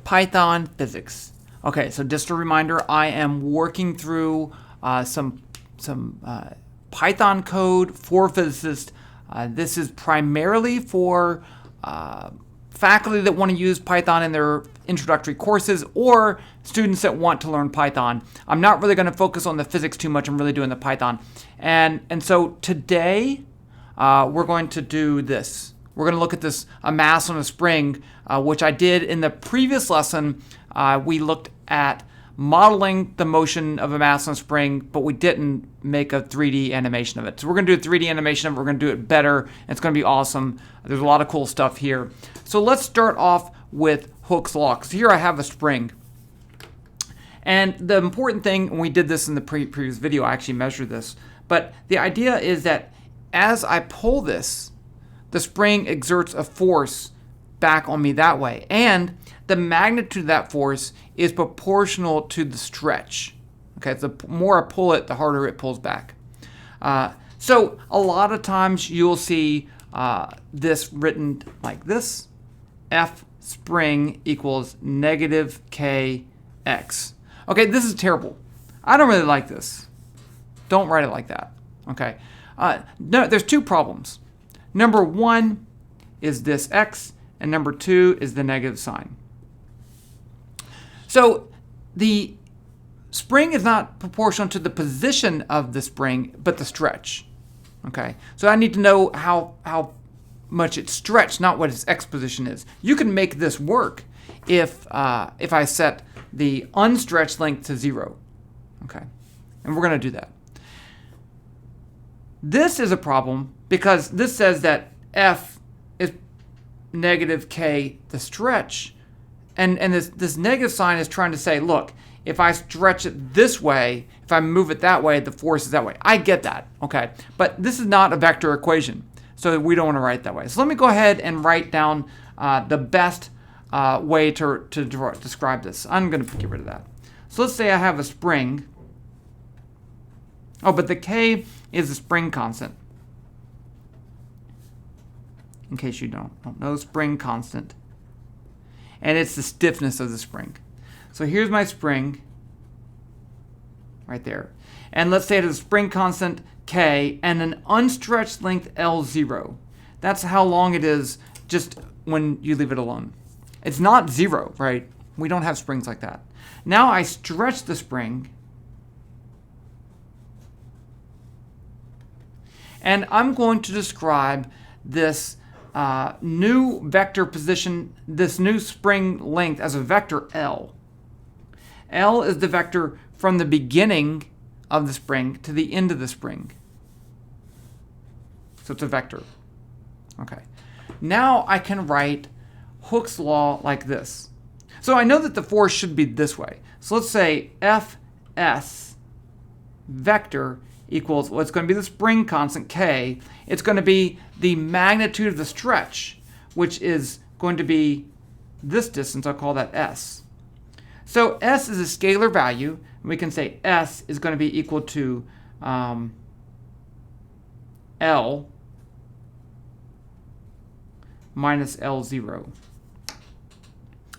Python physics. Okay, so just a reminder, I am working through some Python code for physicists. This is primarily for faculty that want to use Python in their introductory courses or students that want to learn Python. I'm not really going to focus on the physics too much. I'm really doing the Python. And so today we're going to do this. We're going to look at this, a mass on a spring, which I did in the previous lesson. We looked at modeling the motion of a mass on a spring, but we didn't make a 3D animation of it. So we're going to do a 3D animation of it. We're going to do it better, and it's going to be awesome. There's a lot of cool stuff here. So let's start off with Hooke's law, because here I have a spring. And the important thing, and we did this in the previous video, I actually measured this, but the idea is that as I pull this, the spring exerts a force back on me that way. And the magnitude of that force is proportional to the stretch. Okay, so the more I pull it, the harder it pulls back. So a lot of times you'll see this written like this: F spring equals negative kx. Okay, this is terrible. I don't really like this. Don't write it like that. Okay, no, there's two problems. Number one is this x, and number two is the negative sign. So the spring is not proportional to the position of the spring, but the stretch. Okay, so I need to know how much it's stretched, not what its x position is. You can make this work if I set the unstretched length to 0. Okay, and we're going to do that. This is a problem because this says that F is negative k the stretch, and this negative sign is trying to say, look, if I stretch it this way, if I move it that way, the force is that way. I get that, okay? But this is not a vector equation, so we don't want to write it that way. So let me go ahead and write down the best way to describe this. I'm going to get rid of that. So let's say I have a spring. Oh, but the k is the spring constant. In case you don't know, spring constant. And it's the stiffness of the spring. So here's my spring right there. And let's say it has a spring constant k and an unstretched length L0. That's how long it is just when you leave it alone. It's not 0, right? We don't have springs like that. Now I stretch the spring, and I'm going to describe this new vector position, this new spring length, as a vector L. L is the vector from the beginning of the spring to the end of the spring. So it's a vector. Okay. Now I can write Hooke's law like this. So I know that the force should be this way. So let's say Fs vector equals, well, it's going to be the spring constant k. It's going to be the magnitude of the stretch, which is going to be this distance. I'll call that s. So s is a scalar value, and we can say s is going to be equal to L minus L0.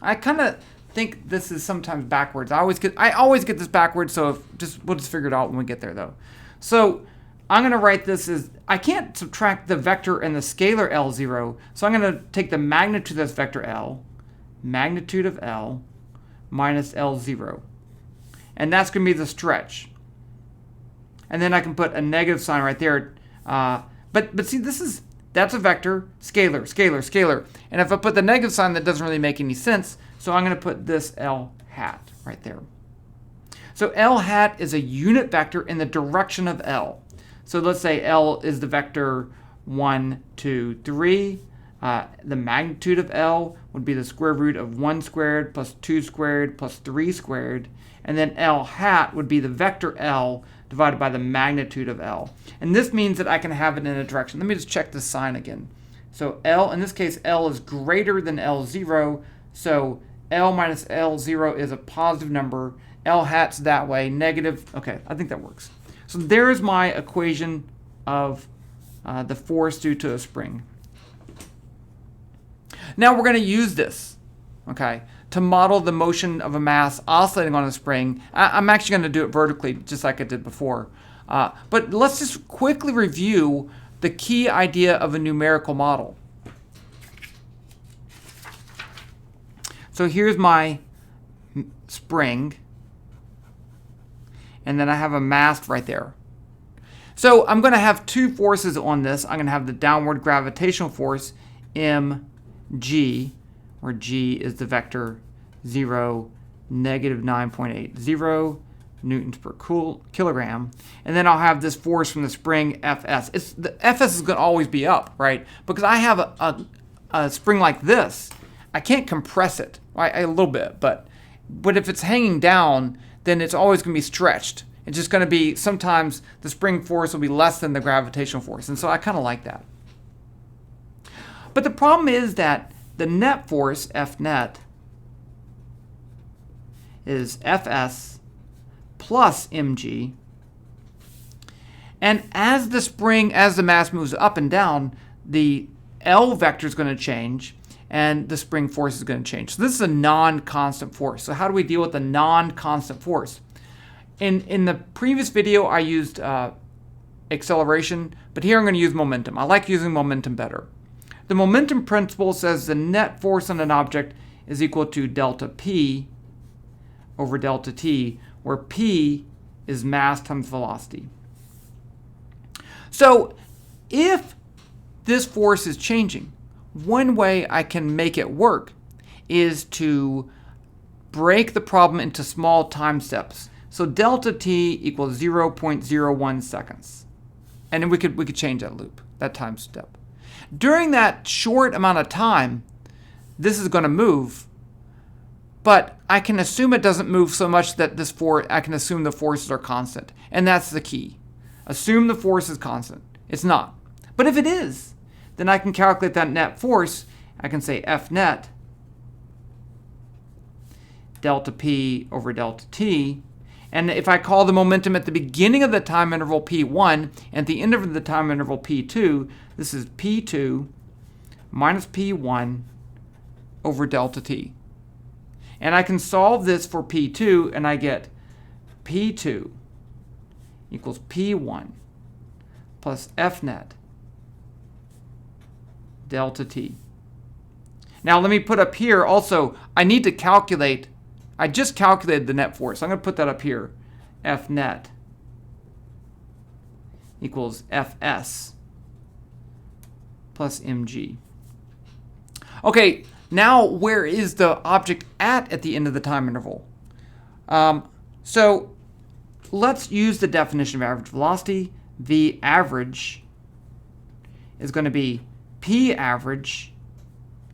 I kind of think this is sometimes backwards. I always get this backwards, so we'll just figure it out when we get there, though. So I'm going to write this as, I can't subtract the vector and the scalar L0, so I'm going to take the magnitude of this vector L, magnitude of L, minus L0. And that's going to be the stretch. And then I can put a negative sign right there. But see, that's a vector, scalar, scalar, scalar. And if I put the negative sign, that doesn't really make any sense. So I'm going to put this L hat right there. So L hat is a unit vector in the direction of L. So let's say L is the vector 1, 2, 3. The magnitude of L would be the square root of 1 squared plus 2 squared plus 3 squared. And then L hat would be the vector L divided by the magnitude of L. And this means that I can have it in a direction. Let me just check this sign again. So L, in this case, L is greater than L0. So L minus L0 is a positive number. L hat's that way, negative. Okay, I think that works. So there's my equation of the force due to a spring. Now we're going to use this. Okay, to model the motion of a mass oscillating on a spring. I'm actually going to do it vertically, just like I did before. But let's just quickly review the key idea of a numerical model. So here's my spring, and then I have a mass right there. So I'm going to have two forces on this. I'm going to have the downward gravitational force, mg, where g is the vector 0, negative 9.80 newtons per kilogram. And then I'll have this force from the spring, Fs. The Fs is going to always be up, right? Because I have a spring like this. I can't compress it, right? A little bit, but if it's hanging down, then it's always going to be stretched. It's just going to be, sometimes the spring force will be less than the gravitational force. And so I kind of like that. But the problem is that the net force, F net, is Fs plus mg. And as the mass moves up and down, the L vector is going to change and the spring force is going to change. So this is a non-constant force. So how do we deal with a non-constant force? In the previous video, I used acceleration, but here I'm going to use momentum. I like using momentum better. The momentum principle says the net force on an object is equal to delta P over delta T, where P is mass times velocity. So if this force is changing, one way I can make it work is to break the problem into small time steps. So delta t equals 0.01 seconds. And then we could change that loop, that time step. During that short amount of time, this is going to move, but I can assume it doesn't move so much that I can assume the forces are constant. And that's the key. Assume the force is constant. It's not. But if it is, then I can calculate that net force. I can say F net delta P over delta T. And if I call the momentum at the beginning of the time interval P1 and at the end of the time interval P2, this is P2 minus P1 over delta T. And I can solve this for P2, and I get P2 equals P1 plus F net delta T. Now let me put up here also, I need to calculate, I just calculated the net force. I'm going to put that up here. F net equals Fs plus mg. Okay, now where is the object at the end of the time interval? So let's use the definition of average velocity. The average is going to be P average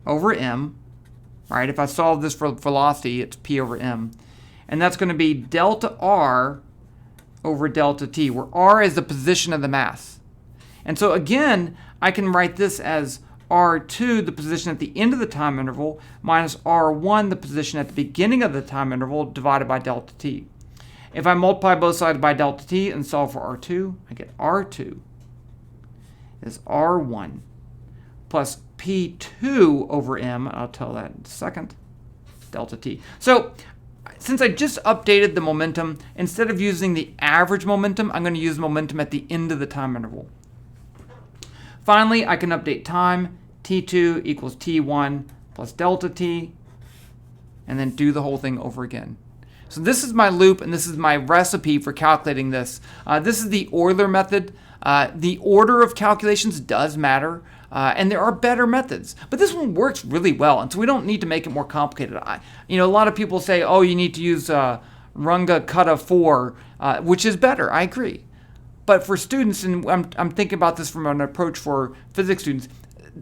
over m. Right? If I solve this for velocity, it's P over m. And that's going to be delta R over delta T, where R is the position of the mass. And so again, I can write this as R2, the position at the end of the time interval, minus R1, the position at the beginning of the time interval, divided by delta T. If I multiply both sides by delta T and solve for R2, I get R2 is R1 plus P2 over m, I'll tell that in a second, delta T. So since I just updated the momentum, instead of using the average momentum, I'm going to use momentum at the end of the time interval. Finally, I can update time. T2 equals T1 plus delta T, and then do the whole thing over again. So this is my loop, and this is my recipe for calculating this. This is the Euler method. The order of calculations does matter, and there are better methods. But this one works really well, and so we don't need to make it more complicated. A lot of people say, oh, you need to use Runge-Kutta 4, which is better. I agree. But for students, and I'm thinking about this from an approach for physics students,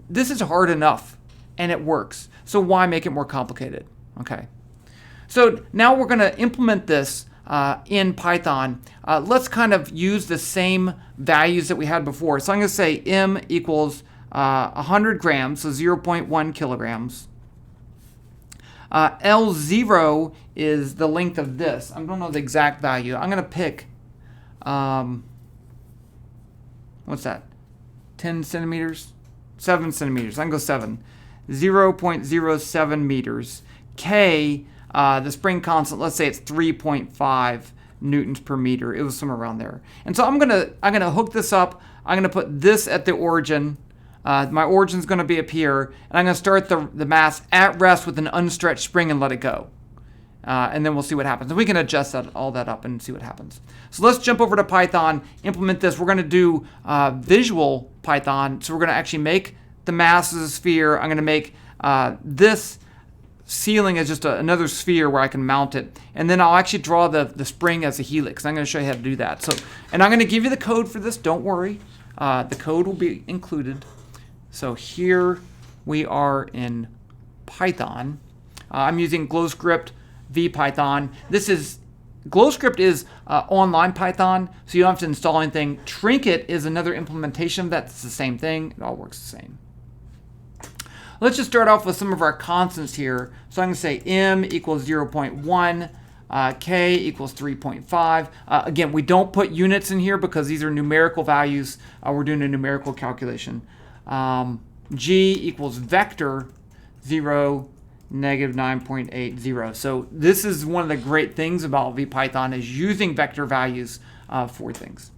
this is hard enough, and it works. So why make it more complicated? Okay. So now we're going to implement this in Python. Let's kind of use the same values that we had before. So I'm going to say m equals 100 grams, so 0.1 kilograms. L0 is the length of this. I don't know the exact value. I'm going to pick, what's that? 10 centimeters? 7 centimeters. I can go 7. 0.07 meters. K, the spring constant, let's say it's 3.5 newtons per meter. It was somewhere around there. And so I'm gonna hook this up. I'm gonna put this at the origin. My origin's gonna be up here, and I'm gonna start the mass at rest with an unstretched spring and let it go. And then we'll see what happens. And we can adjust all that up and see what happens. So let's jump over to Python, implement this. We're gonna do visual Python. So we're gonna actually make the mass as a sphere. I'm gonna make this ceiling as just another sphere where I can mount it. And then I'll actually draw the spring as a helix. I'm going to show you how to do that. And I'm going to give you the code for this. Don't worry. The code will be included. So here we are in Python. I'm using GlowScript vPython. GlowScript is online Python, so you don't have to install anything. Trinket is another implementation that's the same thing. It all works the same. Let's just start off with some of our constants here. So I'm going to say m equals 0.1, k equals 3.5. Again, we don't put units in here because these are numerical values. We're doing a numerical calculation. G equals vector 0, negative 9.80. So this is one of the great things about vPython is using vector values for things.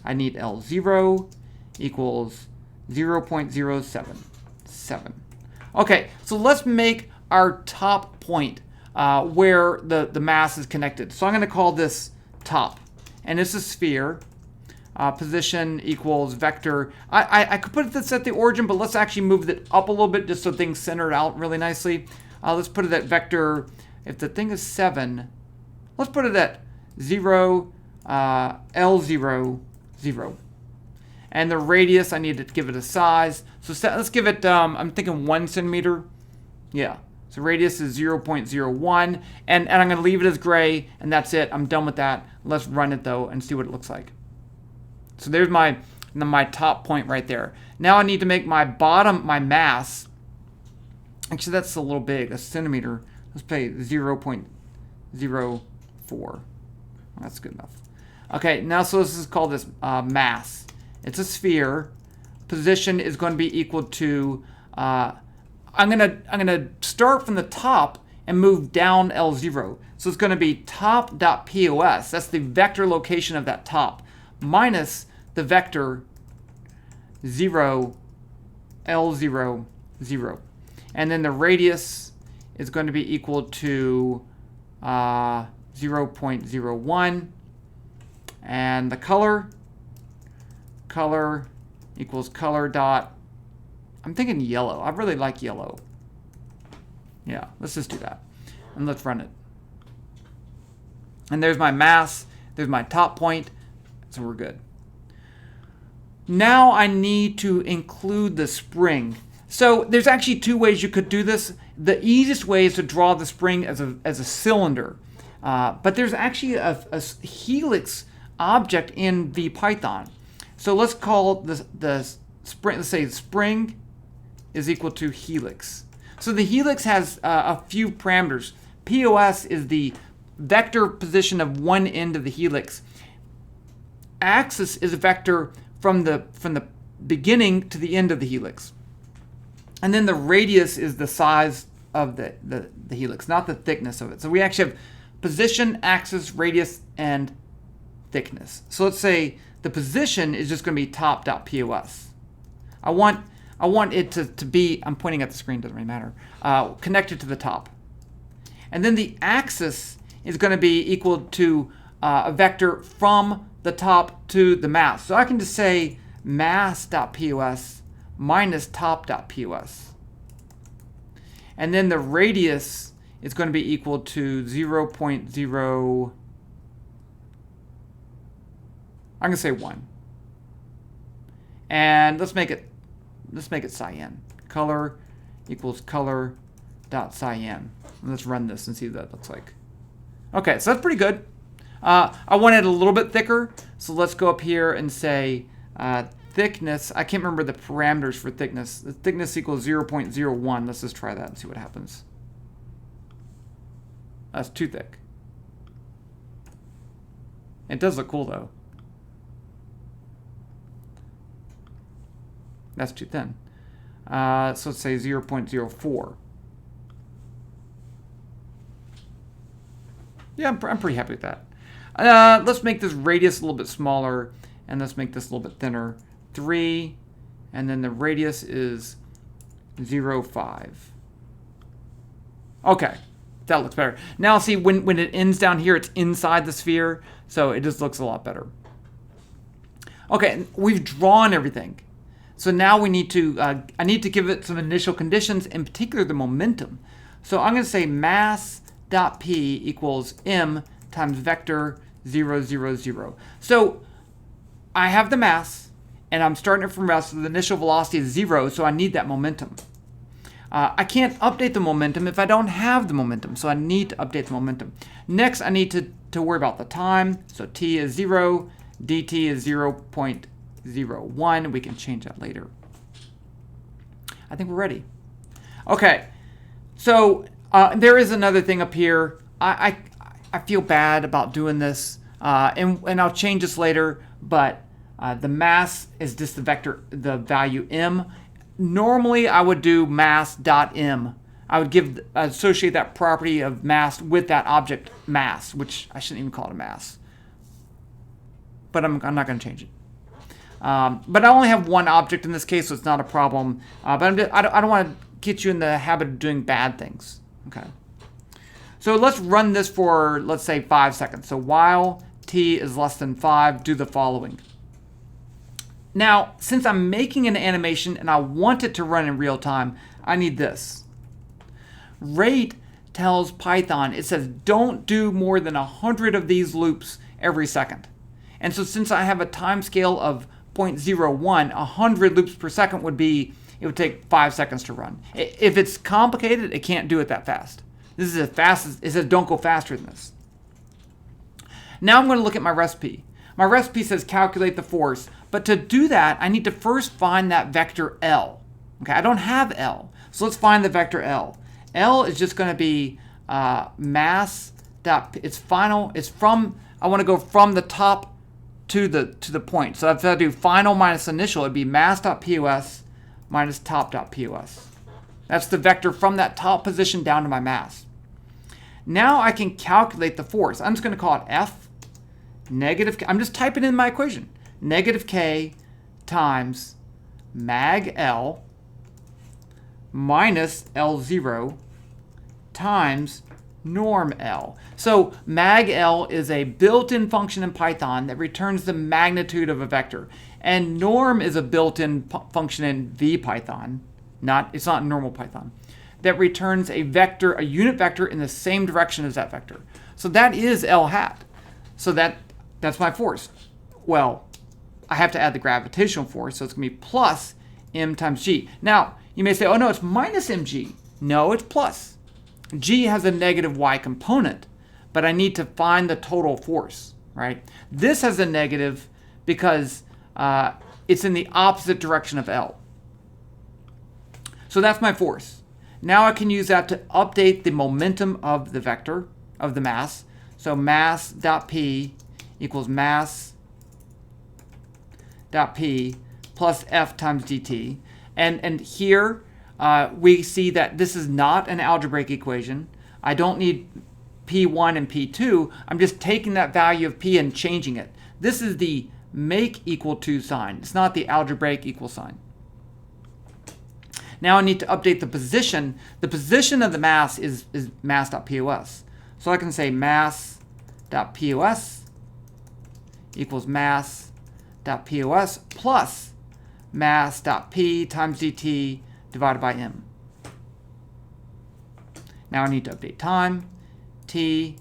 I need L0 equals 0.077. Okay, so let's make our top point where the mass is connected. So I'm going to call this top, and it's a sphere. Position equals vector. I could put this at the origin, but let's actually move it up a little bit just so things center out really nicely. Let's put it at vector, if the thing is 7, let's put it at 0, L0, 0. And the radius, I need to give it a size. So let's give it, I'm thinking 1 centimeter. Yeah, so radius is 0.01. And I'm going to leave it as gray, and that's it. I'm done with that. Let's run it, though, and see what it looks like. So there's my top point right there. Now I need to make my bottom, my mass. Actually, that's a little big, a centimeter. Let's say 0.04. That's good enough. Okay, now so let's just call this mass. It's a sphere. Position is going to be equal to, I'm gonna start from the top and move down L0. So it's going to be top.pos. That's the vector location of that top, minus the vector 0, L0, 0. And then the radius is going to be equal to 0.01. And the color equals color dot, I'm thinking yellow. I really like yellow. Yeah, let's just do that. And let's run it. And there's my mass. There's my top point. So we're good. Now I need to include the spring. So there's actually two ways you could do this. The easiest way is to draw the spring as a cylinder. But there's actually a helix object in vPython. So let's call the spring, let's say spring is equal to helix. So the helix has a few parameters. POS is the vector position of one end of the helix. Axis is a vector from the beginning to the end of the helix. And then the radius is the size of the helix, not the thickness of it. So we actually have position, axis, radius, and thickness. So let's say the position is just going to be top.pos. I want it to be, I'm pointing at the screen, doesn't really matter, connected to the top. And then the axis is going to be equal to a vector from the top to the mass. So I can just say mass.pos minus top.pos. And then the radius is going to be equal to 0.0, I'm going to say 1. And let's make it cyan. Color equals color dot cyan. And let's run this and see what that looks like. Okay, so that's pretty good. I want it a little bit thicker, so let's go up here and say thickness. I can't remember the parameters for thickness. The thickness equals 0.01. Let's just try that and see what happens. That's too thick. It does look cool though. That's too thin. So let's say 0.04. Yeah, I'm pretty happy with that. Let's make this radius a little bit smaller, and let's make this a little bit thinner. 3, and then the radius is 0, 5. Okay, that looks better. Now see, when it ends down here, it's inside the sphere, so it just looks a lot better. Okay, we've drawn everything. So now we need to, I need to give it some initial conditions, in particular the momentum. So I'm going to say mass.p equals m times vector 0, 0, 0. So I have the mass, and I'm starting it from rest, so the initial velocity is 0, so I need that momentum. I can't update the momentum if I don't have the momentum, so I need to update the momentum. Next, I need to worry about the time. So t is 0, dt is 0.01. We can change that later. I think we're ready. Okay, so there is another thing up here. I feel bad about doing this, and I'll change this later, but the mass is just the vector, the value m. Normally, I would do mass.m. I would associate that property of mass with that object mass, which I shouldn't even call it a mass. But I'm not going to change it. But I only have one object in this case, so it's not a problem. But I don't want to get you in the habit of doing bad things. Okay. So let's run this for, let's say, 5 seconds. So while t is less than 5, do the following. Now, since I'm making an animation and I want it to run in real time, I need this. Rate tells Python, it says don't do more than 100 of these loops every second. And so since I have a time scale of 0.01, 100 loops per second it would take 5 seconds to run. If it's complicated, it can't do it that fast. This is as fast as, it says don't go faster than this. Now I'm going to look at my recipe. My recipe says calculate the force, but to do that, I need to first find that vector L. Okay, I don't have L, so let's find the vector L. L is just going to be mass dot. It's final. It's from. I want to go from the top to the point. So if I do final minus initial, it'd be mass.pos minus top.pos. That's the vector from that top position down to my mass. Now I can calculate the force. I'm just going to call it F negative K. I'm just typing in my equation. Negative K times mag L minus L0 times norm L. So mag L is a built-in function in Python that returns the magnitude of a vector. And norm is a built-in function in VPython. It's not normal Python. That returns a vector, a unit vector in the same direction as that vector. So that is L hat. So that's my force. Well, I have to add the gravitational force, so it's going to be plus m times g. Now, you may say, oh no, it's minus mg. No, it's plus. G has a negative y component, but I need to find the total force, right? This has a negative because it's in the opposite direction of L. So that's my force. Now I can use that to update the momentum of the vector, of the mass. So mass.p equals mass.p plus f times dt. And here we see that this is not an algebraic equation. I don't need p1 and p2. I'm just taking that value of p and changing it. This is the make equal to sign. It's not the algebraic equal sign. Now I need to update the position. The position of the mass is mass.pos. So I can say mass.pos equals mass.pos plus mass.p times dt divided by m. Now I need to update time. T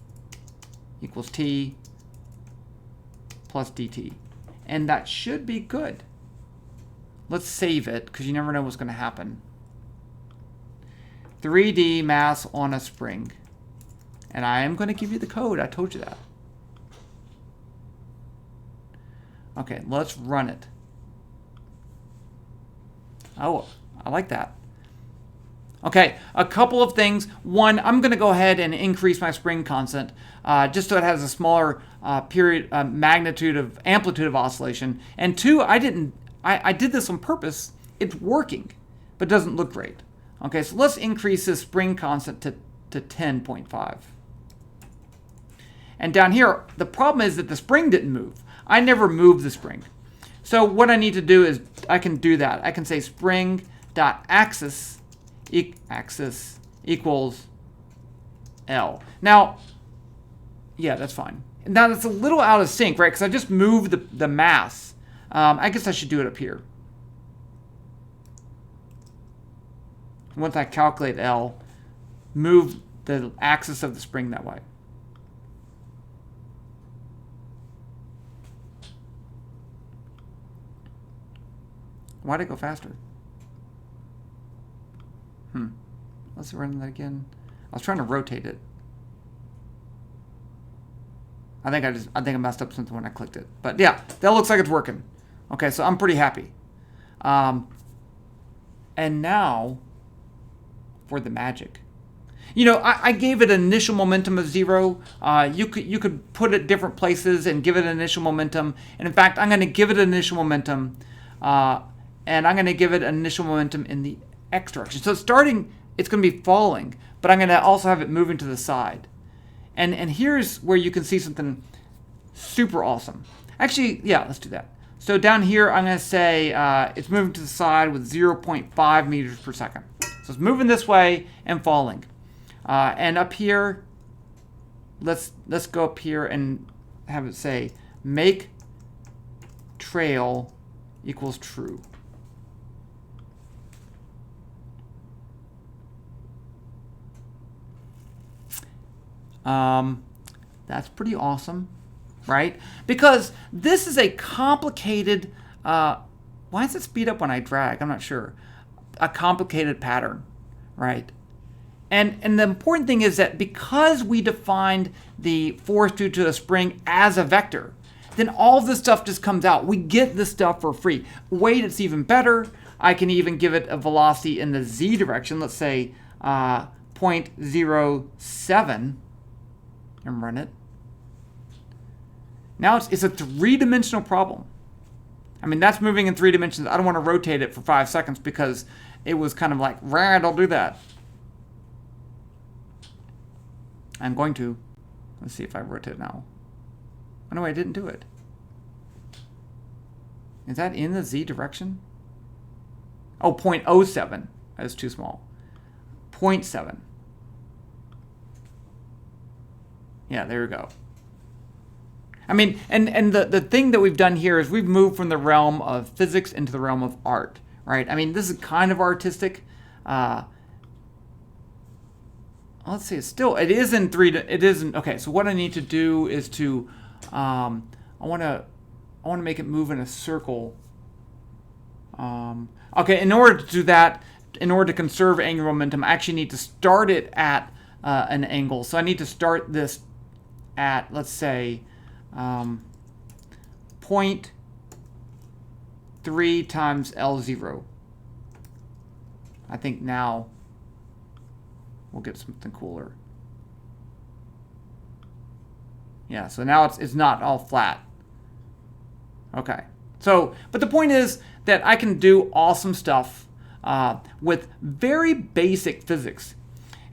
equals t plus dt. And that should be good. Let's save it, because you never know what's going to happen. 3D mass on a spring. And I am going to give you the code. I told you that. Okay, let's run it. Oh, I like that. Okay, a couple of things. One, I'm going to go ahead and increase my spring constant just so it has a smaller magnitude of amplitude of oscillation. And two, I did this on purpose. It's working, but doesn't look great. Okay, so let's increase this spring constant to 10.5. And down here, the problem is that the spring didn't move. I never moved the spring. So what I need to do is I can do that. I can say spring.axis axis equals L. Now, yeah, that's fine. Now that's a little out of sync, right? Because I just moved the mass. I guess I should do it up here. Once I calculate L, move the axis of the spring that way. Why'd it go faster? Let's run that again. I was trying to rotate it. I think I messed up something when I clicked it. But yeah, that looks like it's working. Okay, so I'm pretty happy. And now for the magic. You know, I gave it an initial momentum of 0. You could put it different places and give it an initial momentum. And in fact, I'm going to give it an initial momentum, and I'm going to give it an initial momentum in the x direction. So starting, it's going to be falling, but I'm going to also have it moving to the side. And here's where you can see something super awesome. Actually, yeah, let's do that. So down here, I'm going to say it's moving to the side with 0.5 meters per second. So it's moving this way and falling. And up here, let's go up here and have it say make trail equals true. That's pretty awesome, right? Because this is a complicated, why does it speed up when I drag? I'm not sure. A complicated pattern, right? And the important thing is that because we defined the force due to a spring as a vector, then all of this stuff just comes out. We get this stuff for free. Wait, it's even better. I can even give it a velocity in the z direction. Let's say 0.07 and run it. Now it's a 3-dimensional problem. I mean, that's moving in 3 dimensions. I don't want to rotate it for 5 seconds because it was kind of like, rad, I'll do that. I'm going to. Let's see if I rotate now. Oh, no, I didn't do it. Is that in the z direction? Oh, 0.07. That's too small. 0.7. Yeah, there we go. I mean, and the thing that we've done here is we've moved from the realm of physics into the realm of art, right? I mean, this is kind of artistic. Let's see, it is in 3, it isn't, okay, so what I need to do is to, I want to make it move in a circle. Okay, in order to do that, in order to conserve angular momentum, I actually need to start it at an angle. So I need to start this at, let's say, 0.3 times L0. I think now we'll get something cooler. Yeah, so now it's not all flat. Okay. So, but the point is that I can do awesome stuff with very basic physics.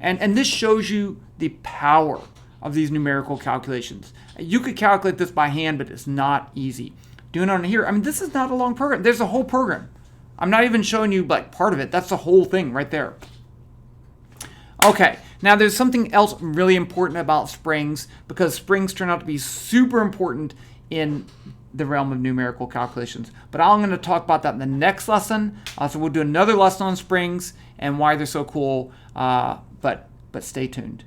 And this shows you the power of these numerical calculations. You could calculate this by hand, but it's not easy. Doing it on here, I mean, this is not a long program. There's a whole program. I'm not even showing you like part of it. That's the whole thing right there. Okay, now there's something else really important about springs, because springs turn out to be super important in the realm of numerical calculations. But I'm going to talk about that in the next lesson. So we'll do another lesson on springs and why they're so cool. But stay tuned.